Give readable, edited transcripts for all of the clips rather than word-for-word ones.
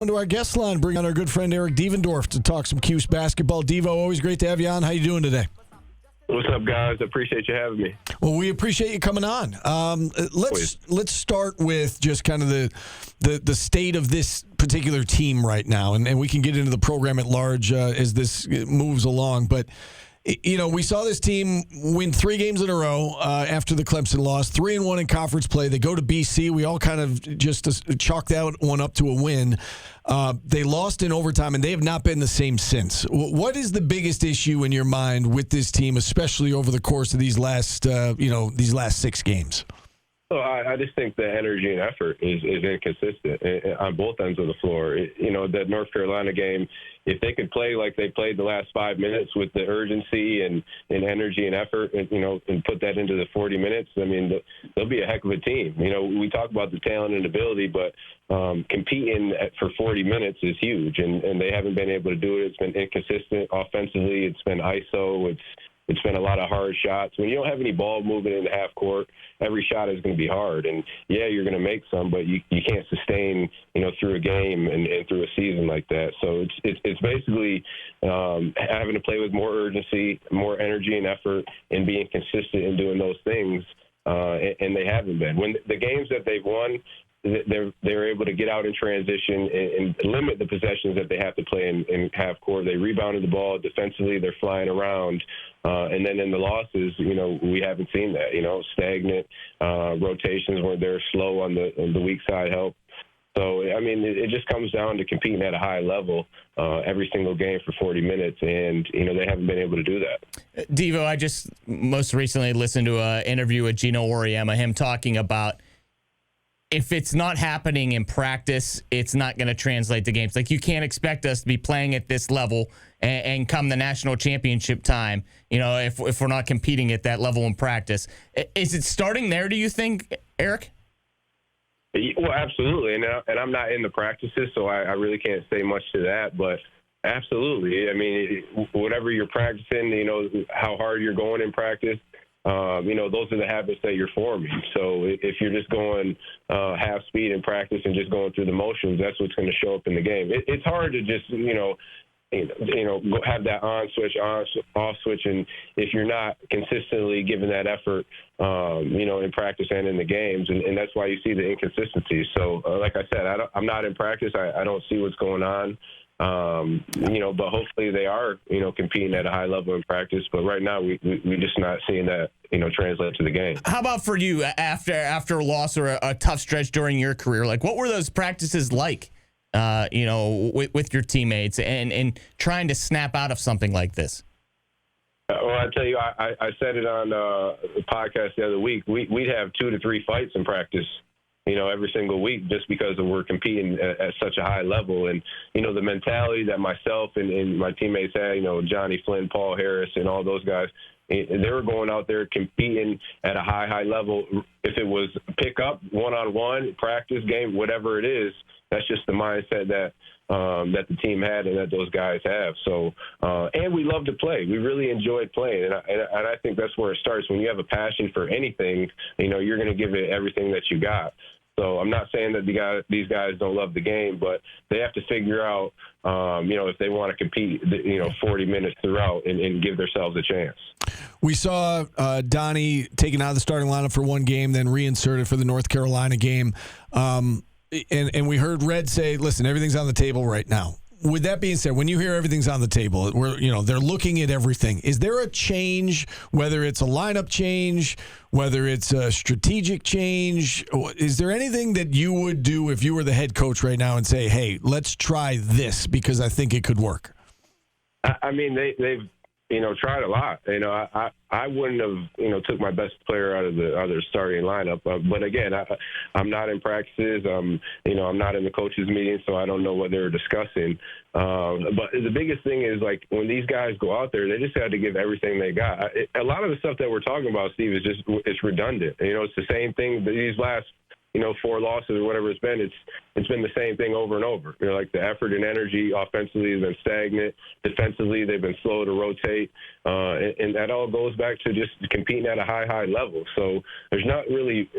To our guest line, bring on our good friend Eric Devendorf to talk some Cuse basketball. Devo, always great to have you on. How you doing today? What's up, guys? I appreciate you having me. Well, we appreciate you coming on. Let's start with just kind of the state of this particular team right now, and we can get into the program at large as this moves along. But you know, we saw this team win 3 games in a row after the Clemson loss, 3-1 in conference play. They go to BC. We all kind of just chalked that one up to a win. They lost in overtime, and they have not been the same since. What is the biggest issue in your mind with this team, especially over the course of these last 6 games? So I just think the energy and effort is inconsistent on both ends of the floor. That North Carolina game, if they could play like they played the last 5 minutes with the urgency and energy and effort, and put that into the 40 minutes, I mean, they'll be a heck of a team. We talk about the talent and ability, but competing for 40 minutes is huge, and they haven't been able to do it. It's been inconsistent offensively. It's been ISO. It's been a lot of hard shots. When you don't have any ball movement in the half court, every shot is going to be hard. And, yeah, you're going to make some, but you can't sustain, through a game and through a season like that. So it's basically having to play with more urgency, more energy and effort, and being consistent in doing those things. And they haven't been. When the games that they've won, they're able to get out in transition and limit the possessions that they have to play in half court. They rebounded the ball defensively. They're flying around. And then in the losses, we haven't seen that, stagnant rotations where they're slow on the weak side help. So, I mean, it just comes down to competing at a high level every single game for 40 minutes, and, they haven't been able to do that. Devo, I just most recently listened to an interview with Gino Auriemma, him talking about if it's not happening in practice, it's not going to translate to games. Like, you can't expect us to be playing at this level and come the national championship time, if we're not competing at that level in practice. Is it starting there, do you think, Eric? Well, absolutely. And I'm not in the practices, so I really can't say much to that. But absolutely. I mean, whatever you're practicing, how hard you're going in practice, those are the habits that you're forming. So if you're just going half speed in practice and just going through the motions, that's what's going to show up in the game. It's hard to just, have that on switch, off switch, and if you're not consistently giving that effort, in practice and in the games, and that's why you see the inconsistencies. So, like I said, I'm not in practice. I don't see what's going on. But hopefully they are, competing at a high level in practice. But right now we're just not seeing that, translate to the game. How about for you after a loss or a tough stretch during your career? Like, what were those practices like, with your teammates and trying to snap out of something like this? Well, I tell you, I said it on the podcast the other week. We'd have 2 to 3 fights in practice, every single week, just because we're competing at such a high level. And, the mentality that myself and my teammates had, Johnny Flynn, Paul Harris, and all those guys, they were going out there competing at a high level. If it was pick up, one-on-one, practice, game, whatever it is, that's just the mindset that the team had and that those guys have. So, and we love to play. We really enjoyed playing. And I think that's where it starts. When you have a passion for anything, you're going to give it everything that you got. So I'm not saying that these guys don't love the game, but they have to figure out, if they want to compete, 40 minutes throughout and give themselves a chance. We saw Donnie taken out of the starting lineup for one game, then reinserted for the North Carolina game. And we heard Red say, listen, everything's on the table right now. With that being said, when you hear everything's on the table, they're looking at everything. Is there a change, whether it's a lineup change, whether it's a strategic change? Is there anything that you would do if you were the head coach right now and say, hey, let's try this because I think it could work? I mean, they've tried a lot. I wouldn't have, took my best player out of the other starting lineup. But again, I'm not in practices. I'm not in the coaches' meetings, so I don't know what they're discussing. But the biggest thing is, like, when these guys go out there, they just have to give everything they got. A lot of the stuff that we're talking about, Steve, is it's redundant. It's the same thing. These last 4 losses or whatever it's been, it's been the same thing over and over. Like the effort and energy offensively has been stagnant. Defensively, they've been slow to rotate. And that all goes back to just competing at a high level. So there's not really,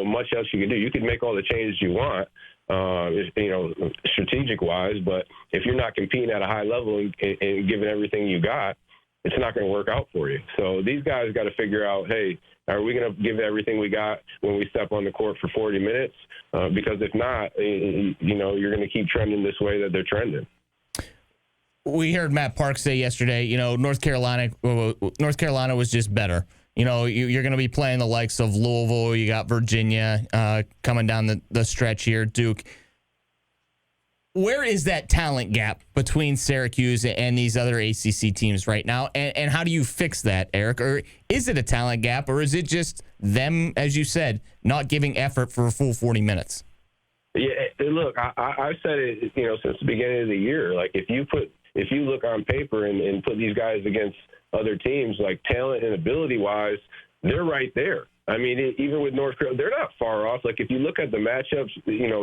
much else you can do. You can make all the changes you want, strategic wise. But if you're not competing at a high level and giving everything you got, it's not going to work out for you. So these guys got to figure out, hey, are we going to give everything we got when we step on the court for 40 minutes? Because if not, you're going to keep trending this way that they're trending. We heard Matt Parks say yesterday, North Carolina was just better. You're going to be playing the likes of Louisville. You got Virginia coming down the stretch here, Duke. Where is that talent gap between Syracuse and these other ACC teams right now? And how do you fix that, Eric? Or is it a talent gap, or is it just them, as you said, not giving effort for a full 40 minutes? Yeah, look, I've said it, since the beginning of the year. Like, if you look on paper and put these guys against other teams, like talent and ability-wise, they're right there. I mean, even with North Carolina, they're not far off. Like, if you look at the matchups,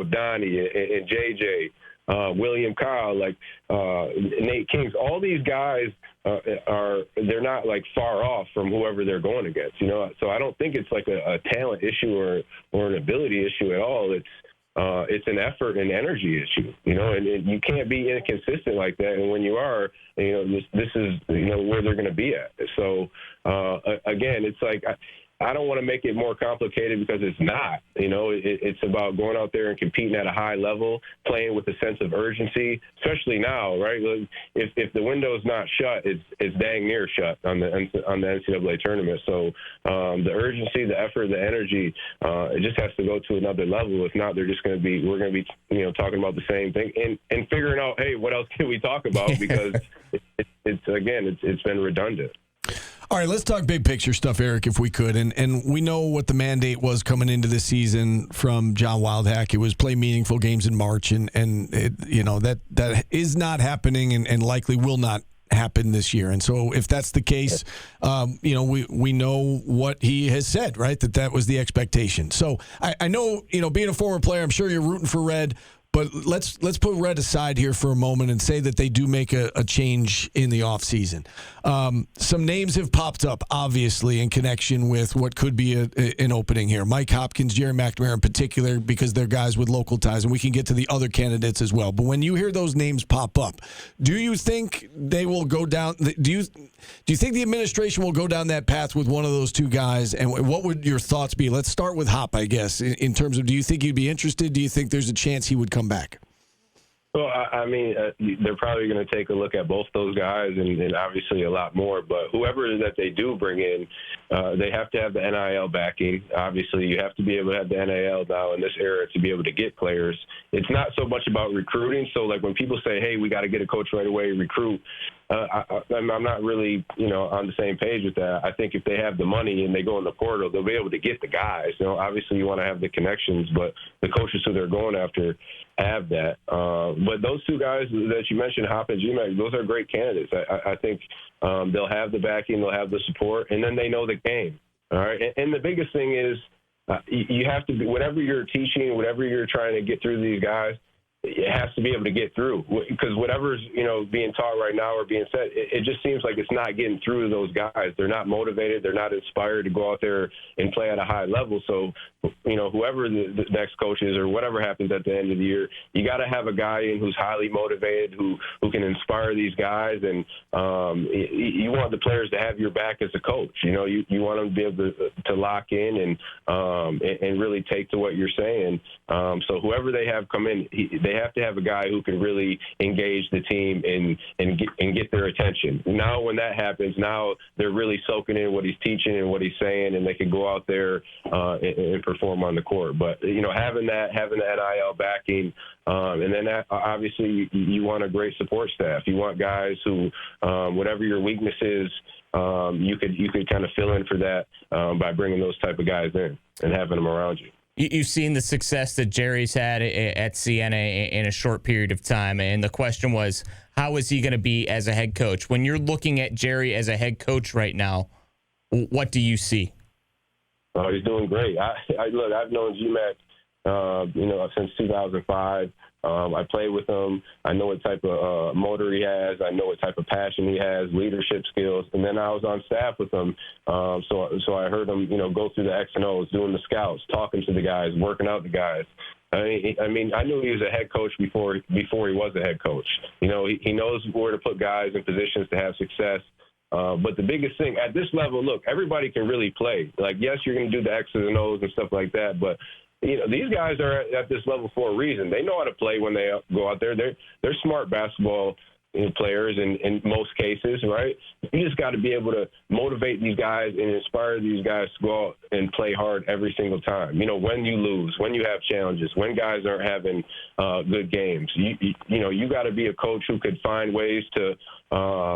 Donnie and JJ, William Kyle, Nate Kings, all these guys they're not like far off from whoever they're going against, So I don't think it's like a talent issue or an ability issue at all. It's an effort and energy issue, and you can't be inconsistent like that. And when you are, this is, where they're going to be at. So, again, it's like, I don't want to make it more complicated because it's not. It's about going out there and competing at a high level, playing with a sense of urgency, especially now, right? If the window's not shut, it's dang near shut on the NCAA tournament. So the urgency, the effort, the energy, it just has to go to another level. If not, we're going to be talking about the same thing and figuring out, hey, what else can we talk about? Because it's been redundant. All right, let's talk big picture stuff, Eric, if we could. And we know what the mandate was coming into this season from John Wildhack. It was play meaningful games in March, and that is not happening and likely will not happen this year. And so if that's the case, we know what he has said, right, that was the expectation. So I know, being a former player, I'm sure you're rooting for Red. But let's put Red aside here for a moment and say that they do make a change in the offseason. Some names have popped up, obviously, in connection with what could be an opening here. Mike Hopkins, Gerry McNamara in particular, because they're guys with local ties, and we can get to the other candidates as well. But when you hear those names pop up, do you think they will go down? Do you think the administration will go down that path with one of those two guys? And what would your thoughts be? Let's start with Hop, I guess, in terms of, do you think he'd be interested? Do you think there's a chance he would come back? Well, I mean, they're probably going to take a look at both those guys and obviously a lot more. But whoever that they do bring in, they have to have the NIL backing. Obviously, you have to be able to have the NIL now in this era to be able to get players. It's not so much about recruiting. So, like, when people say, hey, we got to get a coach right away, recruit, I'm not really, on the same page with that. I think if they have the money and they go in the portal, they'll be able to get the guys. Obviously you want to have the connections, but the coaches who they're going after have that. But those two guys that you mentioned, Hop and GMAC, those are great candidates. I think they'll have the backing, they'll have the support, and then they know the game. All right. And the biggest thing is you have to be, whatever you're teaching, whatever you're trying to get through these guys, it has to be able to get through, because whatever's, being taught right now or being said, it just seems like it's not getting through to those guys. They're not motivated. They're not inspired to go out there and play at a high level. So, whoever the next coach is or whatever happens at the end of the year, you got to have a guy in who's highly motivated, who can inspire these guys. And you want the players to have your back as a coach. You want them to be able to lock in and really take to what you're saying. So whoever they have come in, they have to have a guy who can really engage the team and get their attention. Now, when that happens, now they're really soaking in what he's teaching and what he's saying, and they can go out there and perform on the court. But having the NIL backing, and then obviously you want a great support staff. You want guys who, whatever your weakness is, you could kind of fill in for that by bringing those type of guys in and having them around you. You've seen the success that Gerry's had at Siena in a short period of time, and the question was, how is he going to be as a head coach? When you're looking at Gerry as a head coach right now, what do you see? Oh, he's doing great. Look, I've known GMAC, since 2005. I play with him. I know what type of motor he has. I know what type of passion he has, leadership skills. And then I was on staff with him. So I heard him, go through the X and O's, doing the scouts, talking to the guys, working out the guys. I mean, I knew he was a head coach before he was a head coach. You know, he knows where to put guys in positions to have success. But the biggest thing at this level, look, everybody can really play. Like, yes, you're going to do the X's and O's and stuff like that, but you know, these guys are at this level for a reason. They know how to play when they go out there. They're smart basketball players in most cases, right? You just got to be able to motivate these guys and inspire these guys to go out and play hard every single time. You know, when you lose, when you have challenges, when guys aren't having good games, you know, you got to be a coach who could find ways to,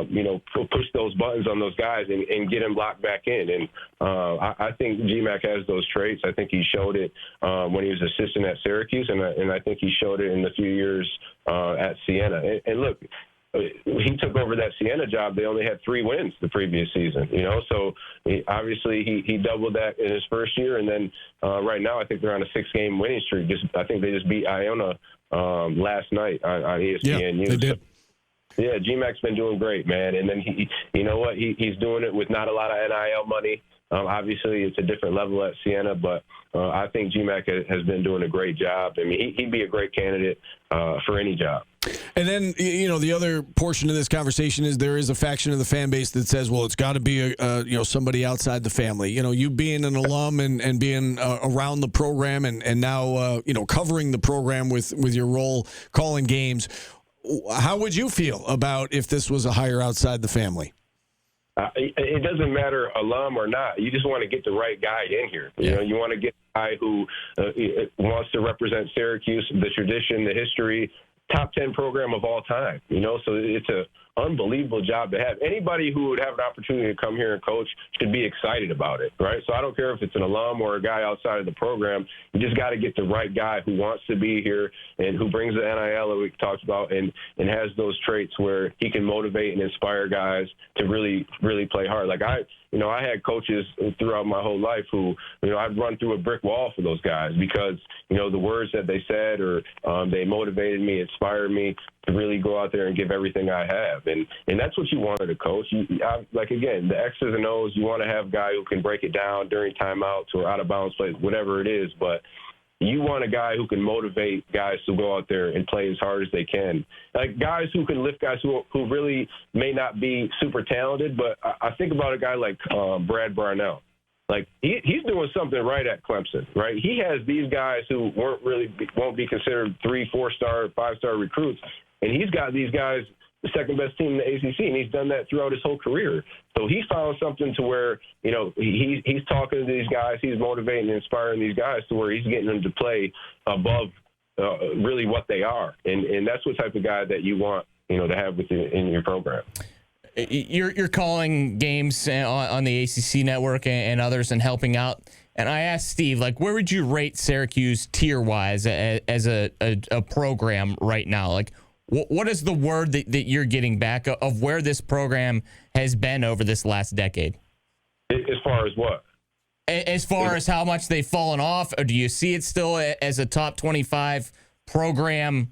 you know, push those buttons on those guys and get them locked back in. And I think GMAC has those traits. I think he showed it when he was assistant at Syracuse, and I think he showed it in the few years at Siena. And look, he took over that Siena job. They only had 3 wins the previous season, you know, so obviously he doubled that in his first year. And then right now I think they're on a 6-game winning streak. I think they just beat Iona last night on ESPN. Yeah, they did. Yeah, GMAC's been doing great, man. And then he you know what? He's doing it with not a lot of NIL money. Obviously, it's a different level at Siena, but I think GMAC has been doing a great job. I mean, he'd be a great candidate for any job. And then, you know, the other portion of this conversation is there is a faction of the fan base that says, well, it's got to be, you know, somebody outside the family. You know, you being an alum and being around the program and now, you know, covering the program with your role calling games, how would you feel about if this was a hire outside the family? It doesn't matter alum or not. You just want to get the right guy in here. You know, you want to get a guy who wants to represent Syracuse, the tradition, the history, top 10 program of all time. You know, so it's a unbelievable job to have. Anybody who would have an opportunity to come here and coach should be excited about it, right? So I don't care if it's an alum or a guy outside of the program. You just got to get the right guy who wants to be here and who brings the NIL that we talked about and has those traits where he can motivate and inspire guys to really, really play hard. Like I had coaches throughout my whole life who, you know, I'd run through a brick wall for those guys because, you know, the words that they said or they motivated me, inspired me to really go out there and give everything I have. And that's what you want as a coach. Like, again, the X's and O's, you want to have a guy who can break it down during timeouts or out-of-bounds plays, whatever it is. But you want a guy who can motivate guys to go out there and play as hard as they can. Like guys who can lift guys who really may not be super talented. But I think about a guy like Brad Barnell. Like he's doing something right at Clemson, right? He has these guys who won't be considered 3, 4-star, 5-star recruits. And he's got these guys the second best team in the ACC, and he's done that throughout his whole career. So he found something to where, you know, he's talking to these guys, he's motivating and inspiring these guys to where he's getting them to play above really what they are. And that's what type of guy that you want, you know, to have in your program. You're calling games on the ACC network and others and helping out. And I asked Steve, like, where would you rate Syracuse tier-wise as a program right now? Like, what is the word that you're getting back of where this program has been over this last decade? As far as what? As far as how much they've fallen off, or do you see it still as a top 25 program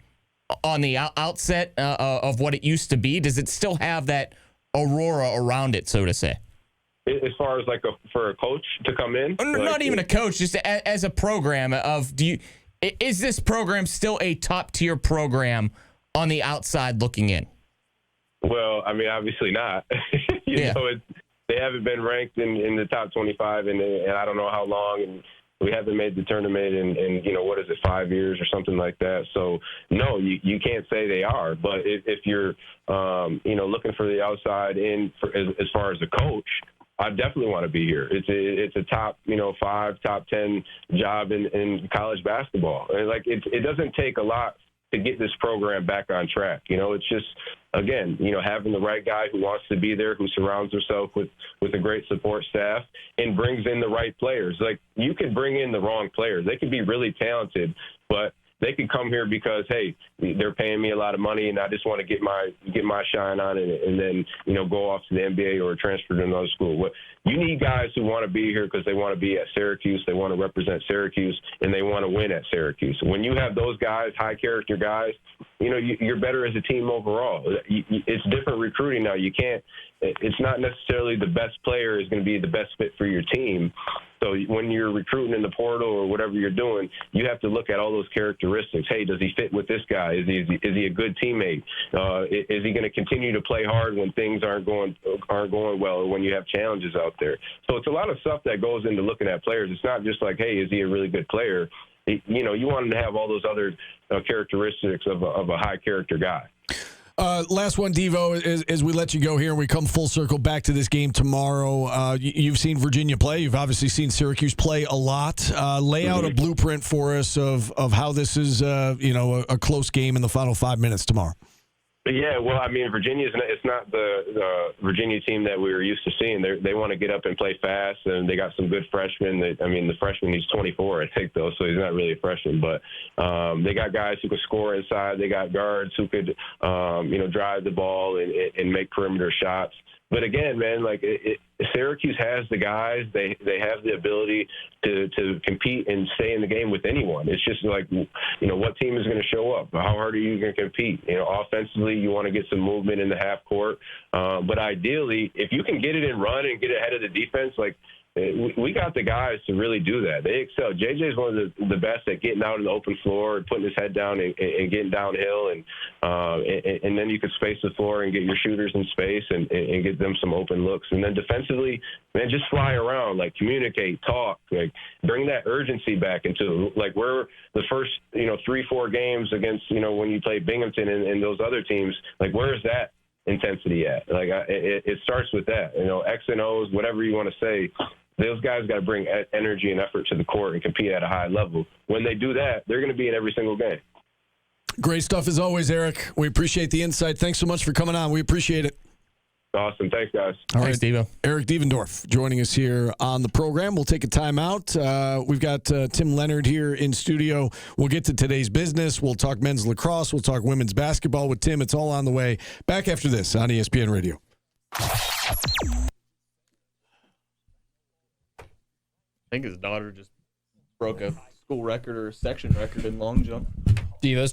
on the outset of what it used to be? Does it still have that aurora around it, so to say? As far as like for a coach to come in? Not even a coach, just as a program is this program still a top tier program on the outside looking in? Well, I mean, obviously not. You know, they haven't been ranked in the top 25 and I don't know how long, and we haven't made the tournament in you know, what is it, 5 years or something like that. So no, you can't say they are. But if you're you know, looking for the outside in as far as a coach, I definitely want to be here. It's a top, you know, 5, top 10 job in college basketball. And like it doesn't take a lot to get this program back on track. You know, it's just, again, you know, having the right guy who wants to be there, who surrounds himself with a great support staff and brings in the right players. Like, you could bring in the wrong players. They could be really talented, but they could come here because, hey, they're paying me a lot of money and I just want to get my shine on it and then, you know, go off to the NBA or transfer to another school. You need guys who want to be here because they want to be at Syracuse, they want to represent Syracuse, and they want to win at Syracuse. When you have those guys, high character guys, you're better as a team overall. It's different recruiting now. You can't. It's not necessarily the best player is going to be the best fit for your team. So when you're recruiting in the portal or whatever you're doing, you have to look at all those characteristics. Hey, does he fit with this guy? Is he a good teammate? Is he going to continue to play hard when things aren't going well, or when you have challenges out there? So it's a lot of stuff that goes into looking at players. It's not just like, hey, is he a really good player? You want him to have all those other characteristics of a high character guy. Last one, Devo, as we let you go here and we come full circle back to this game tomorrow. You've seen Virginia play. You've obviously seen Syracuse play a lot. Lay out a blueprint for us of how this is, a close game in the final 5 minutes tomorrow. Yeah, well, I mean, it's not the Virginia team that we were used to seeing. They want to get up and play fast, and they got some good freshmen. The freshman, he's 24, I think, though, so he's not really a freshman. But they got guys who could score inside. They got guards who could, drive the ball and make perimeter shots. But again, man, Syracuse has the guys. They have the ability to compete and stay in the game with anyone. It's just what team is going to show up? How hard are you going to compete? Offensively, you want to get some movement in the half court. But ideally, if you can get it and run and get ahead of the defense, we got the guys to really do that. They excel. JJ is one of the best at getting out in the open floor, putting his head down and getting downhill, and then you can space the floor and get your shooters in space and get them some open looks. And then defensively, man, just fly around, communicate, talk, bring that urgency back into we're the first 3-4 games against when you play Binghamton and those other teams. Where is that intensity at? It starts with that. X and O's, whatever you want to say. Those guys got to bring energy and effort to the court and compete at a high level. When they do that, they're going to be in every single game. Great stuff as always, Eric. We appreciate the insight. Thanks so much for coming on. We appreciate it. Awesome. Thanks, guys. All right, Thanks, Devo. Eric Devendorf joining us here on the program. We'll take a timeout. We've got Tim Leonard here in studio. We'll get to today's business. We'll talk men's lacrosse. We'll talk women's basketball with Tim. It's all on the way. Back after this on ESPN Radio. I think his daughter just broke a school record or a section record in long jump. Devo's